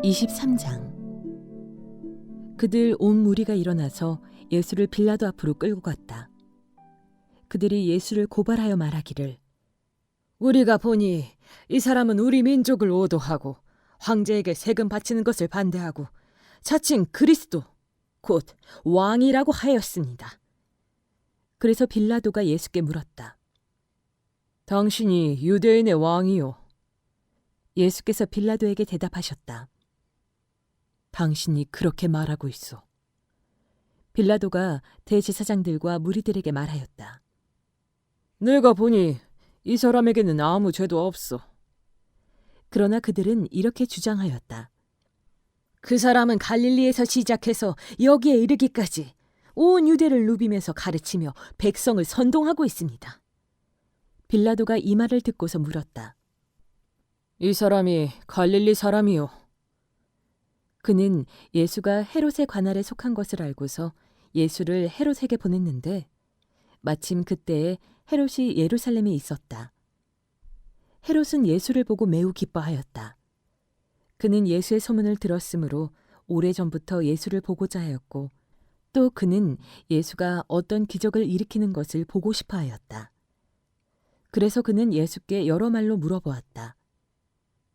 23장. 그들 온 무리가 일어나서 예수를 빌라도 앞으로 끌고 갔다. 그들이 예수를 고발하여 말하기를, 우리가 보니 이 사람은 우리 민족을 오도하고 황제에게 세금 바치는 것을 반대하고 자칭 그리스도 곧 왕이라고 하였습니다. 그래서 빌라도가 예수께 물었다. 당신이 유대인의 왕이요? 예수께서 빌라도에게 대답하셨다. 당신이 그렇게 말하고 있어. 빌라도가 대제사장들과 무리들에게 말하였다. 내가 보니 이 사람에게는 아무 죄도 없어. 그러나 그들은 이렇게 주장하였다. 그 사람은 갈릴리에서 시작해서 여기에 이르기까지 온 유대를 누비면서 가르치며 백성을 선동하고 있습니다. 빌라도가 이 말을 듣고서 물었다. 이 사람이 갈릴리 사람이요? 그는 예수가 헤롯의 관할에 속한 것을 알고서 예수를 헤롯에게 보냈는데 마침 그때에 헤롯이 예루살렘에 있었다. 헤롯은 예수를 보고 매우 기뻐하였다. 그는 예수의 소문을 들었으므로 오래전부터 예수를 보고자 하였고 또 그는 예수가 어떤 기적을 일으키는 것을 보고 싶어 하였다. 그래서 그는 예수께 여러 말로 물어보았다.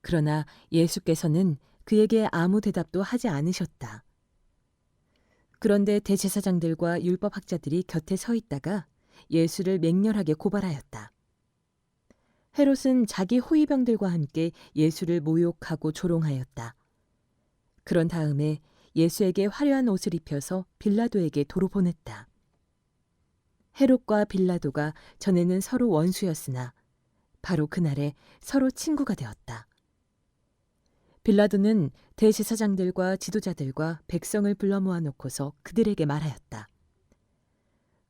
그러나 예수께서는 그에게 아무 대답도 하지 않으셨다. 그런데 대제사장들과 율법학자들이 곁에 서 있다가 예수를 맹렬하게 고발하였다. 헤롯은 자기 호위병들과 함께 예수를 모욕하고 조롱하였다. 그런 다음에 예수에게 화려한 옷을 입혀서 빌라도에게 도로 보냈다. 헤롯과 빌라도가 전에는 서로 원수였으나 바로 그날에 서로 친구가 되었다. 빌라도는 대제사장들과 지도자들과 백성을 불러 모아놓고서 그들에게 말하였다.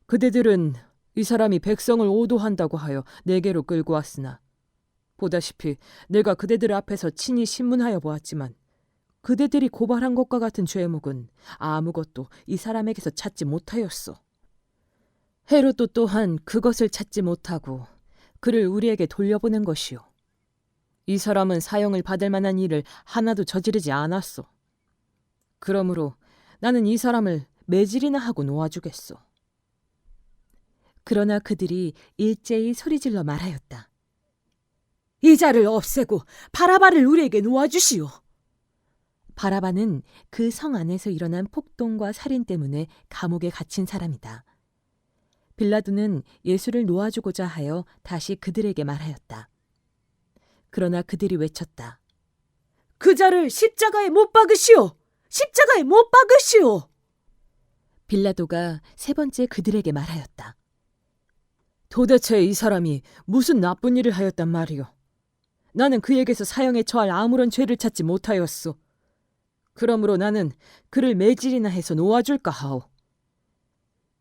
그대들은 이 사람이 백성을 오도한다고 하여 내게로 끌고 왔으나 보다시피 내가 그대들 앞에서 친히 신문하여 보았지만 그대들이 고발한 것과 같은 죄목은 아무것도 이 사람에게서 찾지 못하였소. 헤롯도 또한 그것을 찾지 못하고 그를 우리에게 돌려보낸 것이요. 이 사람은 사형을 받을 만한 일을 하나도 저지르지 않았소. 그러므로 나는 이 사람을 매질이나 하고 놓아주겠소. 그러나 그들이 일제히 소리질러 말하였다. 이 자를 없애고 바라바를 우리에게 놓아주시오. 바라바는 그 성 안에서 일어난 폭동과 살인 때문에 감옥에 갇힌 사람이다. 빌라도는 예수를 놓아주고자 하여 다시 그들에게 말하였다. 그러나 그들이 외쳤다. 그 자를 십자가에 못 박으시오! 십자가에 못 박으시오! 빌라도가 세 번째 그들에게 말하였다. 도대체 이 사람이 무슨 나쁜 일을 하였단 말이오. 나는 그에게서 사형에 처할 아무런 죄를 찾지 못하였소. 그러므로 나는 그를 매질이나 해서 놓아줄까 하오.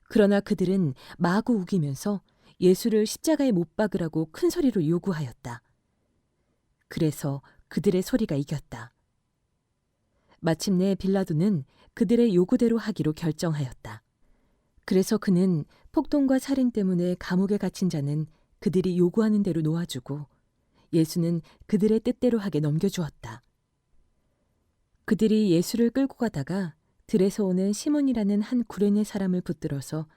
그러나 그들은 마구 우기면서 예수를 십자가에 못 박으라고 큰 소리로 요구하였다. 그래서 그들의 소리가 이겼다. 마침내 빌라도는 그들의 요구대로 하기로 결정하였다. 그래서 그는 폭동과 살인 때문에 감옥에 갇힌 자는 그들이 요구하는 대로 놓아주고 예수는 그들의 뜻대로 하게 넘겨주었다. 그들이 예수를 끌고 가다가 들에서 오는 시몬이라는 한 구레네 사람을 붙들어서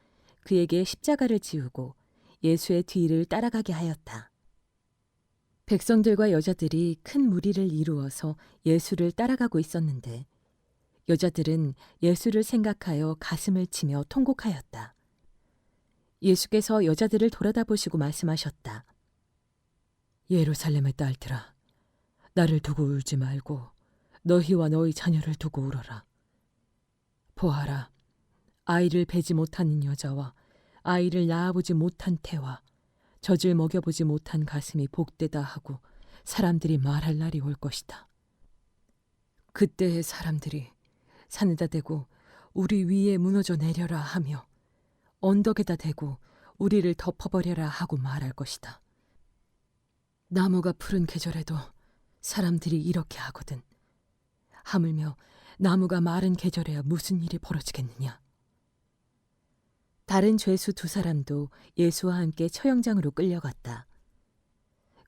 그에게 십자가를 지우고 예수의 뒤를 따라가게 하였다. 백성들과 여자들이 큰 무리를 이루어서 예수를 따라가고 있었는데 여자들은 예수를 생각하여 가슴을 치며 통곡하였다. 예수께서 여자들을 돌아다보시고 말씀하셨다. 예루살렘의 딸들아, 나를 두고 울지 말고 너희와 너희 자녀를 두고 울어라. 보아라, 아이를 베지 못하는 여자와 아이를 낳아보지 못한 태와 젖을 먹여보지 못한 가슴이 복되다 하고 사람들이 말할 날이 올 것이다. 그때의 사람들이 산에다 대고 우리 위에 무너져 내려라 하며 언덕에다 대고 우리를 덮어버려라 하고 말할 것이다. 나무가 푸른 계절에도 사람들이 이렇게 하거든. 하물며 나무가 마른 계절에야 무슨 일이 벌어지겠느냐. 다른 죄수 두 사람도 예수와 함께 처형장으로 끌려갔다.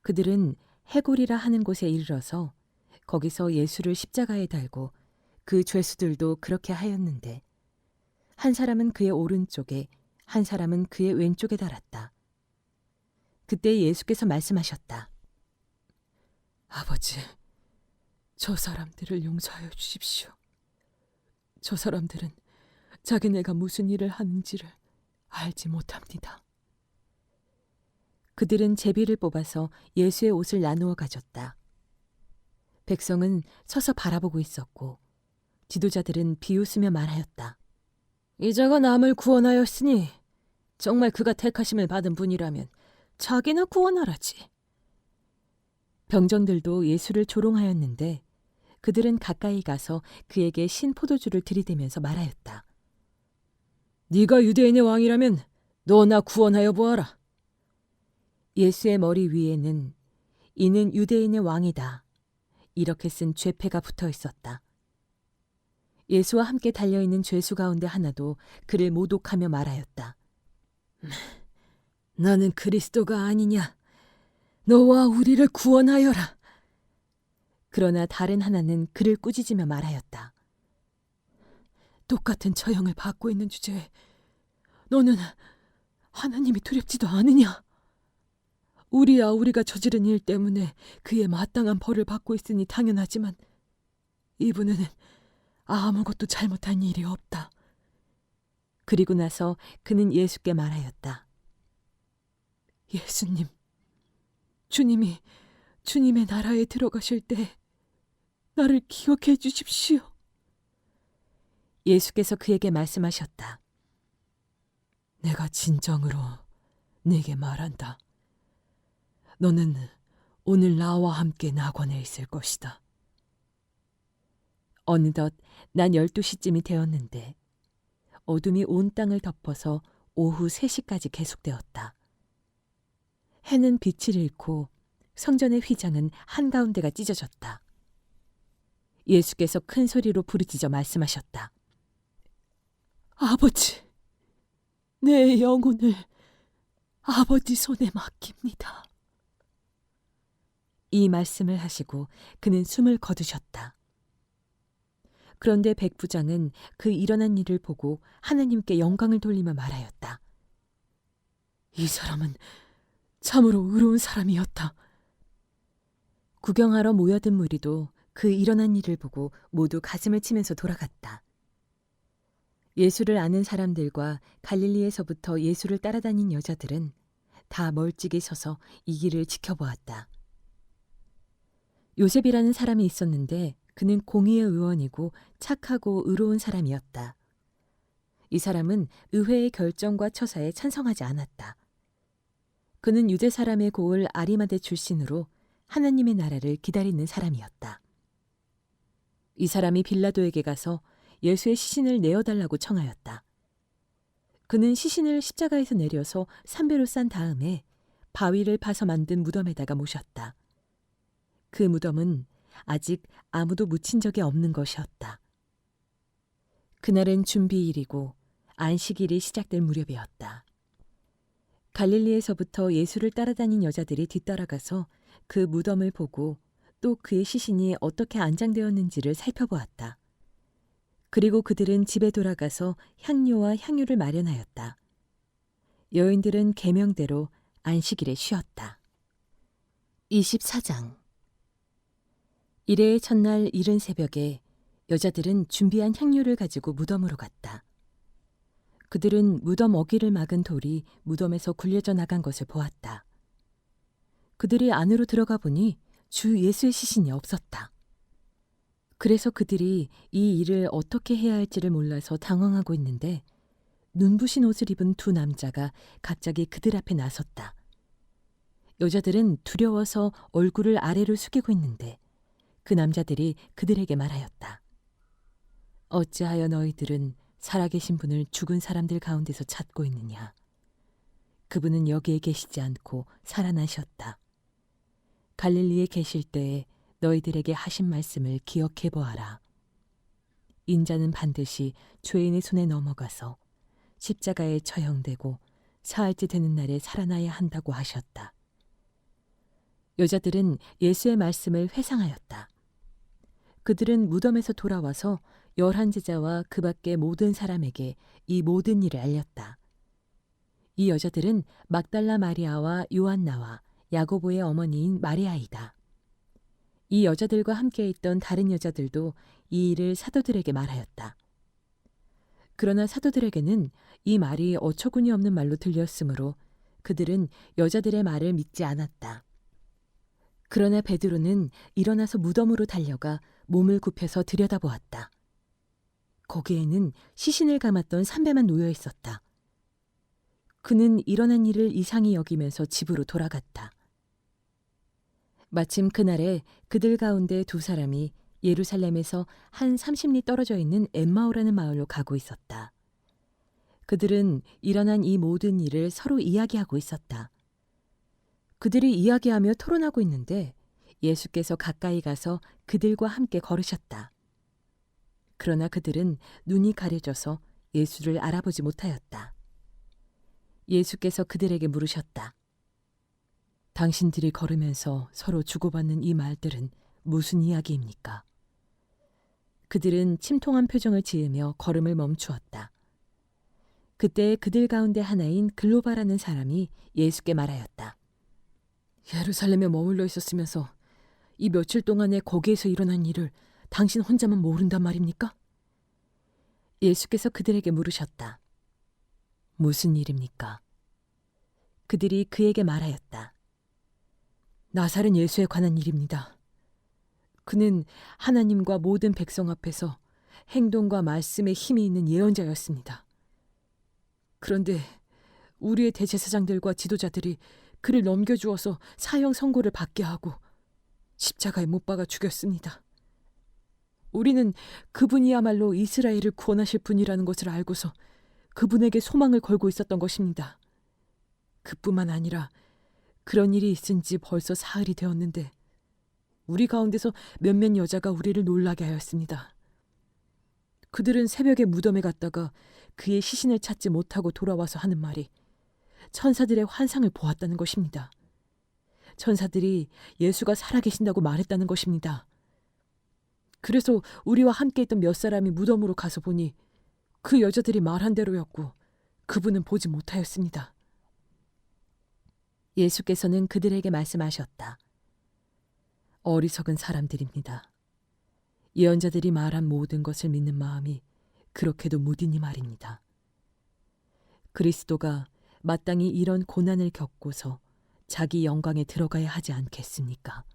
그들은 해골이라 하는 곳에 이르러서 거기서 예수를 십자가에 달고 그 죄수들도 그렇게 하였는데 한 사람은 그의 오른쪽에 한 사람은 그의 왼쪽에 달았다. 그때 예수께서 말씀하셨다. 아버지, 저 사람들을 용서하여 주십시오. 저 사람들은 자기네가 무슨 일을 하는지를 알지 못합니다. 그들은 제비를 뽑아서 예수의 옷을 나누어 가졌다. 백성은 서서 바라보고 있었고 지도자들은 비웃으며 말하였다. 이자가 남을 구원하였으니 정말 그가 택하심을 받은 분이라면 자기나 구원하라지. 병정들도 예수를 조롱하였는데 그들은 가까이 가서 그에게 신 포도주를 들이대면서 말하였다. 네가 유대인의 왕이라면 너나 구원하여 보아라. 예수의 머리 위에는 이는 유대인의 왕이다. 이렇게 쓴 죄패가 붙어 있었다. 예수와 함께 달려있는 죄수 가운데 하나도 그를 모독하며 말하였다. 너는 그리스도가 아니냐? 너와 우리를 구원하여라. 그러나 다른 하나는 그를 꾸짖으며 말하였다. 똑같은 처형을 받고 있는 주제에 너는 하나님이 두렵지도 않으냐? 우리가 저지른 일 때문에 그의 마땅한 벌을 받고 있으니 당연하지만 이분은 아무것도 잘못한 일이 없다. 그리고 나서 그는 예수께 말하였다. 예수님, 주님이 주님의 나라에 들어가실 때 나를 기억해 주십시오. 예수께서 그에게 말씀하셨다. 내가 진정으로 네게 말한다. 너는 오늘 나와 함께 낙원에 있을 것이다. 어느덧 난 12시쯤이 되었는데 어둠이 온 땅을 덮어서 오후 3시까지 계속되었다. 해는 빛을 잃고 성전의 휘장은 한가운데가 찢어졌다. 예수께서 큰 소리로 부르짖어 말씀하셨다. 아버지, 내 영혼을 아버지 손에 맡깁니다. 이 말씀을 하시고 그는 숨을 거두셨다. 그런데 백부장은 그 일어난 일을 보고 하나님께 영광을 돌리며 말하였다. 이 사람은 참으로 의로운 사람이었다. 구경하러 모여든 무리도 그 일어난 일을 보고 모두 가슴을 치면서 돌아갔다. 예수를 아는 사람들과 갈릴리에서부터 예수를 따라다닌 여자들은 다 멀찍이 서서 이 길을 지켜보았다. 요셉이라는 사람이 있었는데 그는 공의의 의원이고 착하고 의로운 사람이었다. 이 사람은 의회의 결정과 처사에 찬성하지 않았다. 그는 유대 사람의 고을 아리마대 출신으로 하나님의 나라를 기다리는 사람이었다. 이 사람이 빌라도에게 가서 예수의 시신을 내어달라고 청하였다. 그는 시신을 십자가에서 내려서 삼배로 싼 다음에 바위를 파서 만든 무덤에다가 모셨다. 그 무덤은 아직 아무도 묻힌 적이 없는 것이었다. 그날은 준비일이고 안식일이 시작될 무렵이었다. 갈릴리에서부터 예수를 따라다닌 여자들이 뒤따라가서 그 무덤을 보고 또 그의 시신이 어떻게 안장되었는지를 살펴보았다. 그리고 그들은 집에 돌아가서 향료와 향유를 마련하였다. 여인들은 계명대로 안식일에 쉬었다. 24장 이래의 첫날 이른 새벽에 여자들은 준비한 향료를 가지고 무덤으로 갔다. 그들은 무덤 어귀를 막은 돌이 무덤에서 굴려져 나간 것을 보았다. 그들이 안으로 들어가 보니 주 예수의 시신이 없었다. 그래서 그들이 이 일을 어떻게 해야 할지를 몰라서 당황하고 있는데 눈부신 옷을 입은 두 남자가 갑자기 그들 앞에 나섰다. 여자들은 두려워서 얼굴을 아래로 숙이고 있는데 그 남자들이 그들에게 말하였다. 어찌하여 너희들은 살아계신 분을 죽은 사람들 가운데서 찾고 있느냐? 그분은 여기에 계시지 않고 살아나셨다. 갈릴리에 계실 때에 너희들에게 하신 말씀을 기억해 보아라. 인자는 반드시 죄인의 손에 넘어가서 십자가에 처형되고 사흘째 되는 날에 살아나야 한다고 하셨다. 여자들은 예수의 말씀을 회상하였다. 그들은 무덤에서 돌아와서 11제자와 그 밖의 모든 사람에게 이 모든 일을 알렸다. 이 여자들은 막달라 마리아와 요한나와 야고보의 어머니인 마리아이다. 이 여자들과 함께 있던 다른 여자들도 이 일을 사도들에게 말하였다. 그러나 사도들에게는 이 말이 어처구니 없는 말로 들렸으므로 그들은 여자들의 말을 믿지 않았다. 그러나 베드로는 일어나서 무덤으로 달려가 몸을 굽혀서 들여다보았다. 거기에는 시신을 감았던 삼배만 놓여 있었다. 그는 일어난 일을 이상히 여기면서 집으로 돌아갔다. 마침 그날에 그들 가운데 두 사람이 예루살렘에서 한 30리 떨어져 있는 엠마오라는 마을로 가고 있었다. 그들은 일어난 이 모든 일을 서로 이야기하고 있었다. 그들이 이야기하며 토론하고 있는데 예수께서 가까이 가서 그들과 함께 걸으셨다. 그러나 그들은 눈이 가려져서 예수를 알아보지 못하였다. 예수께서 그들에게 물으셨다. 당신들이 걸으면서 서로 주고받는 이 말들은 무슨 이야기입니까? 그들은 침통한 표정을 지으며 걸음을 멈추었다. 그때 그들 가운데 하나인 글로바라는 사람이 예수께 말하였다. 예루살렘에 머물러 있었으면서 이 며칠 동안에 거기에서 일어난 일을 당신 혼자만 모른단 말입니까? 예수께서 그들에게 물으셨다. 무슨 일입니까? 그들이 그에게 말하였다. 나사렛 예수에 관한 일입니다. 그는 하나님과 모든 백성 앞에서 행동과 말씀에 힘이 있는 예언자였습니다. 그런데 우리의 대제사장들과 지도자들이 그를 넘겨주어서 사형 선고를 받게 하고 십자가에 못 박아 죽였습니다. 우리는 그분이야말로 이스라엘을 구원하실 분이라는 것을 알고서 그분에게 소망을 걸고 있었던 것입니다. 그뿐만 아니라 그런 일이 있은 지 벌써 사흘이 되었는데 우리 가운데서 몇몇 여자가 우리를 놀라게 하였습니다. 그들은 새벽에 무덤에 갔다가 그의 시신을 찾지 못하고 돌아와서 하는 말이 천사들의 환상을 보았다는 것입니다. 천사들이 예수가 살아계신다고 말했다는 것입니다. 그래서 우리와 함께 있던 몇 사람이 무덤으로 가서 보니 그 여자들이 말한 대로였고 그분은 보지 못하였습니다. 예수께서는 그들에게 말씀하셨다. 어리석은 사람들입니다. 예언자들이 말한 모든 것을 믿는 마음이 그렇게도 무디니 말입니다. 그리스도가 마땅히 이런 고난을 겪고서 자기 영광에 들어가야 하지 않겠습니까?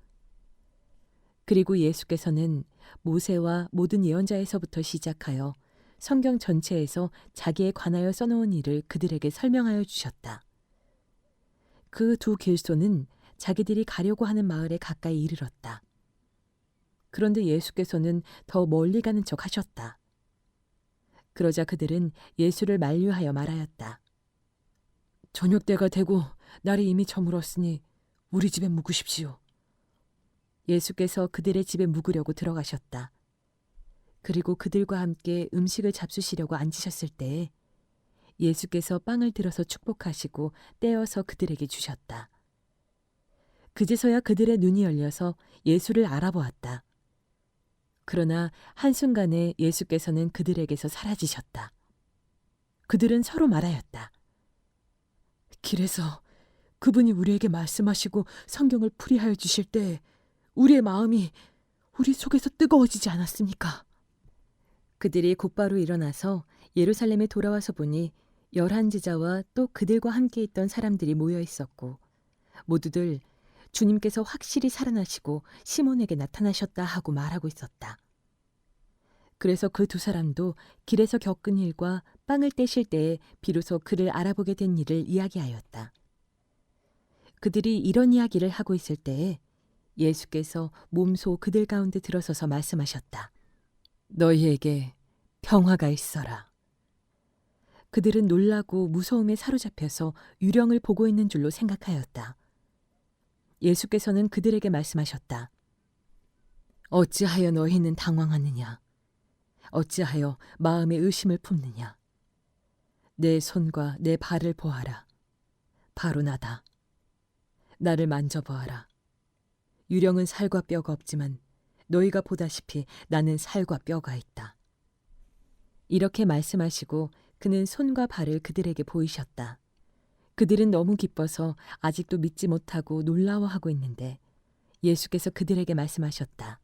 그리고 예수께서는 모세와 모든 예언자에서부터 시작하여 성경 전체에서 자기에 관하여 써놓은 일을 그들에게 설명하여 주셨다. 그 두 길소는 자기들이 가려고 하는 마을에 가까이 이르렀다. 그런데 예수께서는 더 멀리 가는 척 하셨다. 그러자 그들은 예수를 만류하여 말하였다. 저녁 때가 되고 날이 이미 저물었으니 우리 집에 묵으십시오. 예수께서 그들의 집에 묵으려고 들어가셨다. 그리고 그들과 함께 음식을 잡수시려고 앉으셨을 때에 예수께서 빵을 들어서 축복하시고 떼어서 그들에게 주셨다. 그제서야 그들의 눈이 열려서 예수를 알아보았다. 그러나 한순간에 예수께서는 그들에게서 사라지셨다. 그들은 서로 말하였다. 길에서 그분이 우리에게 말씀하시고 성경을 풀이하여 주실 때 우리의 마음이 우리 속에서 뜨거워지지 않았습니까? 그들이 곧바로 일어나서 예루살렘에 돌아와서 보니 11제자와 또 그들과 함께 있던 사람들이 모여 있었고 모두들 주님께서 확실히 살아나시고 시몬에게 나타나셨다 하고 말하고 있었다. 그래서 그 두 사람도 길에서 겪은 일과 빵을 떼실 때에 비로소 그를 알아보게 된 일을 이야기하였다. 그들이 이런 이야기를 하고 있을 때에 예수께서 몸소 그들 가운데 들어서서 말씀하셨다. 너희에게 평화가 있어라. 그들은 놀라고 무서움에 사로잡혀서 유령을 보고 있는 줄로 생각하였다. 예수께서는 그들에게 말씀하셨다. 어찌하여 너희는 당황하느냐? 어찌하여 마음에 의심을 품느냐? 내 손과 내 발을 보아라. 바로 나다. 나를 만져보아라. 유령은 살과 뼈가 없지만 너희가 보다시피 나는 살과 뼈가 있다. 이렇게 말씀하시고 그는 손과 발을 그들에게 보이셨다. 그들은 너무 기뻐서 아직도 믿지 못하고 놀라워하고 있는데 예수께서 그들에게 말씀하셨다.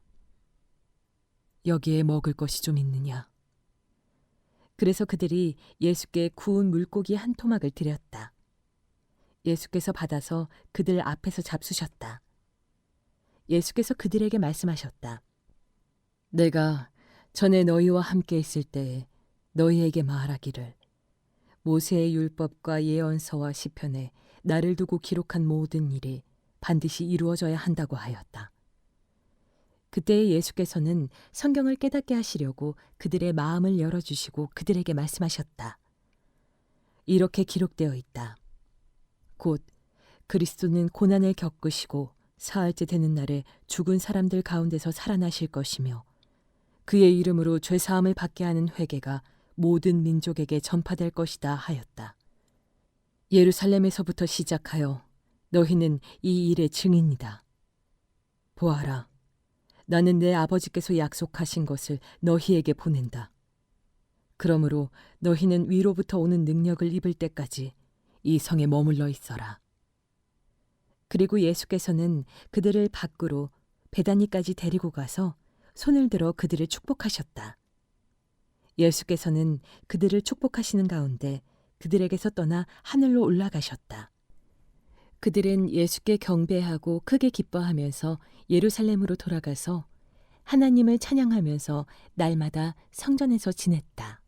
여기에 먹을 것이 좀 있느냐? 그래서 그들이 예수께 구운 물고기 한 토막을 드렸다. 예수께서 받아서 그들 앞에서 잡수셨다. 예수께서 그들에게 말씀하셨다. 내가 전에 너희와 함께 있을 때에 너희에게 말하기를 모세의 율법과 예언서와 시편에 나를 두고 기록한 모든 일이 반드시 이루어져야 한다고 하였다. 그때 예수께서는 성경을 깨닫게 하시려고 그들의 마음을 열어주시고 그들에게 말씀하셨다. 이렇게 기록되어 있다. 곧 그리스도는 고난을 겪으시고 사흘째 되는 날에 죽은 사람들 가운데서 살아나실 것이며 그의 이름으로 죄사함을 받게 하는 회개가 모든 민족에게 전파될 것이다 하였다. 예루살렘에서부터 시작하여 너희는 이 일의 증인이다. 보아라, 나는 내 아버지께서 약속하신 것을 너희에게 보낸다. 그러므로 너희는 위로부터 오는 능력을 입을 때까지 이 성에 머물러 있어라. 그리고 예수께서는 그들을 밖으로 베다니까지 데리고 가서 손을 들어 그들을 축복하셨다. 예수께서는 그들을 축복하시는 가운데 그들에게서 떠나 하늘로 올라가셨다. 그들은 예수께 경배하고 크게 기뻐하면서 예루살렘으로 돌아가서 하나님을 찬양하면서 날마다 성전에서 지냈다.